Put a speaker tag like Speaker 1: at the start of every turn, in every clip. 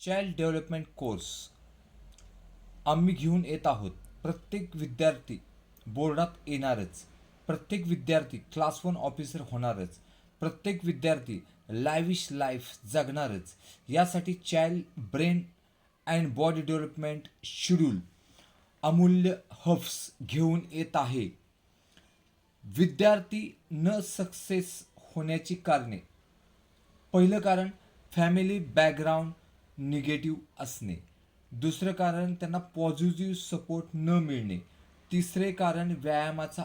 Speaker 1: Child development course आम्ही घेऊन येत आहोत. प्रत्येक विद्यार्थी बोर्डात येणारच, प्रत्येक विद्यार्थी क्लास वन ऑफिसर होणारच, प्रत्येक विद्यार्थी लाविश लाईफ जगणारच. यासाठी child brain and body development schedule Amulya herbs घेऊन येत आहे. विद्यार्थी न सक्सेस होण्याची कारणे. पहिलं कारण फॅमिली बॅकग्राऊंड निगेटिव्ह असणे. दुसरं कारण त्यांना पॉझिटिव्ह सपोर्ट न मिळणे. तिसरे कारण व्यायामाचा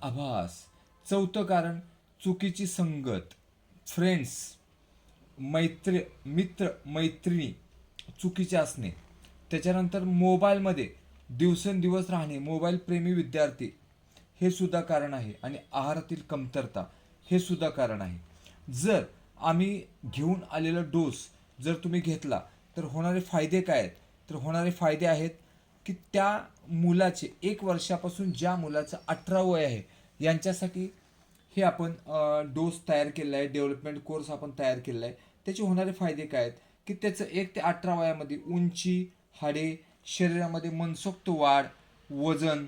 Speaker 1: आभास. चौथं कारण चुकीची संगत, फ्रेंड्स, मित्र मैत्रिणी चुकीचे असणे. त्याच्यानंतर मोबाईलमध्ये दिवसेंदिवस राहणे, मोबाईल प्रेमी विद्यार्थी हे सुद्धा कारण आहे. आणि आहारातील कमतरता हे सुद्धा कारण आहे. जर आम्ही घेऊन आलेला डोस जर तुम्ही घेतला तर होणारे फायदे काय आहेत? तर होणारे फायदे आहेत की त्या मुलाचे 1 वर्षापासून ज्या मुलाचं 18 वय आहे यांच्यासाठी हे आपण डोस तयार केलेला आहे, डेव्हलपमेंट कोर्स आपण तयार केलेला आहे. त्याचे होणारे फायदे काय आहेत की त्याचं 1 ते 18 वयामध्ये उंची, हाडे, शरीरामध्ये मनसोक्त वाढ, वजन,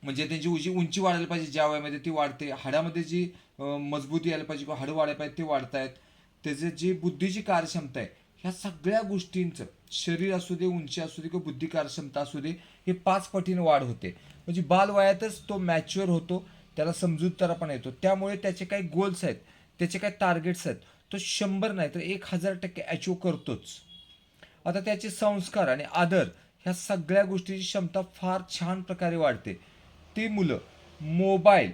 Speaker 1: म्हणजे त्यांची जी उंची वाढायला पाहिजे ज्या वयामध्ये ती वाढते. हाडामध्ये जी मजबूती यायला पाहिजे किंवा हाडं वाढायला पाहिजे ते वाढत आहेत. त्याचे जी बुद्धीची कार्यक्षमता आहे ह्या सगळ्या गोष्टींचं, शरीर असू दे, उंची असू दे किंवा बुद्धी कार्यक्षमता असू दे, हे 5 पटीने वाढ होते. म्हणजे बालवयातच तो मॅच्युअर होतो, त्याला समजूतदारपणा येतो. त्यामुळे त्याचे काही गोल्स आहेत, त्याचे काही टार्गेट्स आहेत, तो 100 नाही तर 1000% अचीव करतोच. आता त्याचे संस्कार आणि आदर ह्या सगळ्या गोष्टीची क्षमता फार छान प्रकारे वाढते. ती मुलं मोबाईल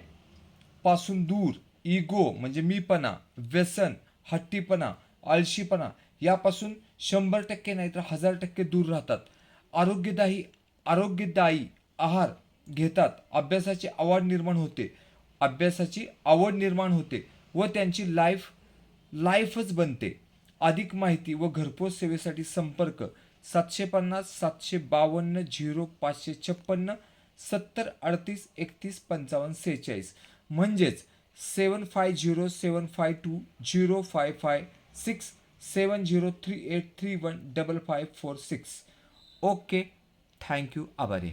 Speaker 1: पासून दूर, इगो म्हणजे मीपणा, व्यसन, हट्टीपणा, आळशीपणा यापासून 100% नाही तर 1000% दूर राहतात. आरोग्यदायी आहार घेतात. अभ्यासाची आवड निर्माण होते व त्यांची लाईफच बनते. अधिक माहिती व घरपोच सेवेसाठी संपर्क 750 752 0556 70 38 31 55 46 म्हणजेच 7507520556 7038315546. ओके, थँक्यू, आभारी.